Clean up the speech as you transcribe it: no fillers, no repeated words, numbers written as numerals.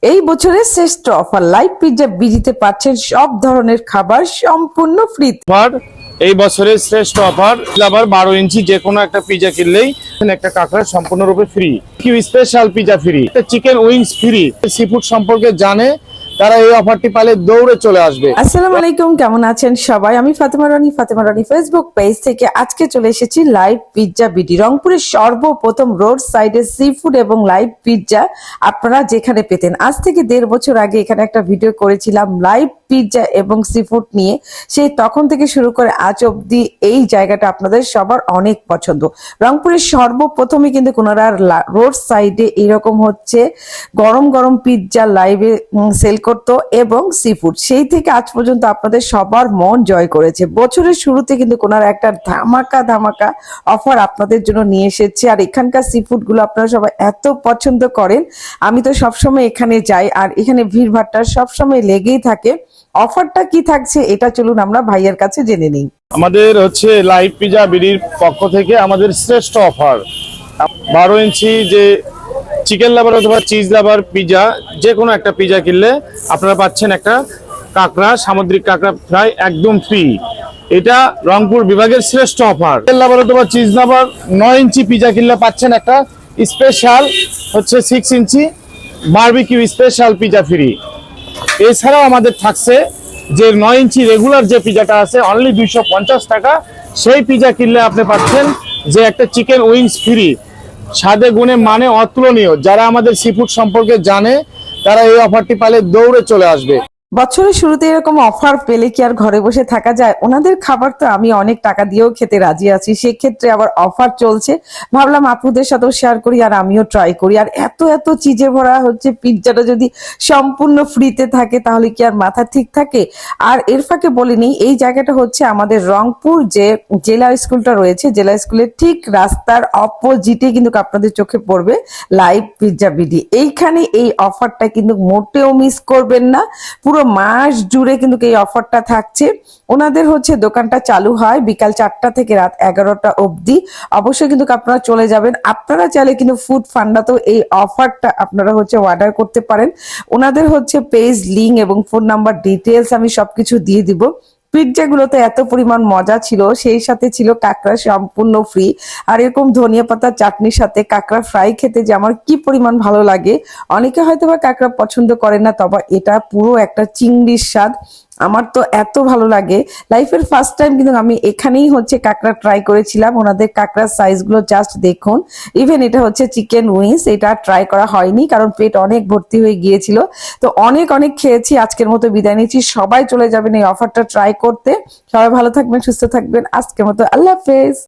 এই বছরের শ্রেষ্ঠ অফার লাইভ পিৎজা বিজিতে পাচ্ছেন সব ধরনের খাবার সম্পূর্ণ ফ্রি। এই বছরের শ্রেষ্ঠ অফার আবার 12 ইঞ্চি যে কোনো একটা পিজা কিনলেই একটা কাঁকড়া সম্পূর্ণরূপে ফ্রি, কিউ special pizza free, chicken wings free. Seafood সম্পর্কে জানে তারা এই অফারটি পালে দৌড়ে চলে আসবে। আসসালামু আলাইকুম, কেমন আছেন সবাই? আমি ফাতেমা রানী ফেসবুক পেজ থেকে আজকে চলে এসেছি লাইভ পিৎজা বিডি। রংপুরের সর্বপ্রথম রোড সাইডে সি ফুড এবং লাইভ পিৎজা আপনারা যেখানে পেতেন। আজ থেকে 1.5 বছর আগে এখানে একটা ভিডিও করেছিলাম লাইভ পিৎজা এবং সি ফুড নিয়ে। সেই তখন থেকে শুরু করে আজ অব্দি এই জায়গাটা আপনাদের সবার অনেক পছন্দ। রংপুরের সর্বপ্রথমে কিন্তু কোনারা রোড সাইডে এরকম হচ্ছে গরম গরম পিৎজা লাইভে সেল করতো এবং সি ফুড। সেই থেকে আজ পর্যন্ত আপনাদের সবার মন জয় করেছে। বছরের শুরুতে কিন্তু কোনারা একটা ধামাকা অফার আপনাদের জন্য নিয়ে এসেছে। আর এখানকার সি ফুড গুলো আপনারা সবাই এত পছন্দ করেন, আমি তো সবসময় এখানে যাই আর এখানে ভিড়ভাড়টা সবসময় লেগেই থাকে। অফারটা কি থাকছে এটা চলুন আমরা ভাইয়ের কাছে জেনে নিই। আমাদের হচ্ছে লাইভ পিজা বিডির পক্ষ থেকে আমাদের শ্রেষ্ঠ অফার 12 ইঞ্চি যে চিকেন লাভার অথবা চিজ লাভার পিজা যে কোনো একটা পিজা কিনলে আপনারা পাচ্ছেন একটা কাঁকড়া, সামুদ্রিক কাঁকড়া ফ্রাই একদম ফ্রি। এটা রংপুর বিভাগের শ্রেষ্ঠ অফার। চিকেন লাভার অথবা চিজ লাভার 9 ইঞ্চি পিজা কিনলে পাচ্ছেন একটা স্পেশাল হচ্ছে 6 ইঞ্চি বারবিকিউ স্পেশাল পিজা ফ্রি। এছাড়াও আমাদের থাকছে যে 9 ইঞ্চি রেগুলার যে পিজাটা আছে অনলি 250 টাকা, সেই পিজা কিনলে আপনি পাচ্ছেন যে একটা চিকেন উইংস ফ্রি। স্বাদে গুণে মানে অতুলনীয়। যারা আমাদের সি ফুড সম্পর্কে জানে তারা এই অফারটি পালে দৌড়ে চলে আসবে। বছরের শুরুতে এরকম অফার পেলে কি আর ঘরে বসে থাকা যায়? ওনাদের খাবার তো আমি অনেক টাকা দিয়েও খেতে রাজি আছি, সেক্ষেত্রে আবার অফার চলছে, ভাবলাম আপুদের সাথেও শেয়ার করি আর আমিও ট্রাই করি। আর এত চিজে ভরা হচ্ছে পিৎজাটা যদি সম্পূর্ণ ফ্রিতে থাকে তাহলে কি আর মাথা ঠিক থাকে? আর এর ফাঁকে বলে নিই, এই জায়গাটা হচ্ছে আমাদের রংপুর যে জেলা স্কুলটা রয়েছে, জেলা স্কুলের ঠিক রাস্তার অপোজিটে কিন্তু আপনাদের চোখে পড়বে লাইভ পিৎজা বিডি। এইখানে এই অফারটা কিন্তু মোটেও মিস করবেন না। পুরো মাস জুড়ে কিন্তু এই অফারটা থাকছে। ওনাদের হচ্ছে দোকানটা চালু হয় বিকাল 4টা থেকে রাত 11টা অবধি। অবশ্যই কিন্তু আপনারা চলে যাবেন। আপনারা চাইলে কিন্তু ফুড ফান্ডাতেও এই অফারটা আপনারা হচ্ছে অর্ডার করতে পারেন। ওনাদের হচ্ছে পেজ লিংক এবং ফোন নাম্বার ডিটেলস আমি সবকিছু দিয়ে দিব। পিৎজা গুলোতে এত পরিমাণ মজা ছিল, সেই সাথে ছিল কাঁকড়া সম্পূর্ণ ফ্রি। আর এরকম ধনিয়া পাতা চাটনির সাথে কাঁকড়া ফ্রাই খেতে যে আমার কি পরিমাণ ভালো লাগে। অনেকে হয়তো বা কাঁকড়া পছন্দ করে না, তবে এটা পুরো একটা চিংড়ির স্বাদ। আমার তো এত ভালো লাগে। লাইফের ফার্স্ট টাইম কিন্তু আমি এখানেই হচ্ছে কাঁকড়া ট্রাই করেছিলাম। ওনাদের কাঁকড়ার সাইজ গুলো জাস্ট দেখুন। ইভেন এটা হচ্ছে চিকেন উইংস, এটা ট্রাই করা হয়নি কারণ পেট অনেক ভর্তি হয়ে গিয়েছিল। তো অনেক খেয়েছি। আজকের মতো বিদায় নিচ্ছি। সবাই চলে যাবেন এই অফারটা ট্রাই করতে। সবাই ভালো থাকবেন, সুস্থ থাকবেন। আজকের মতো আল্লাহ হাফেজ।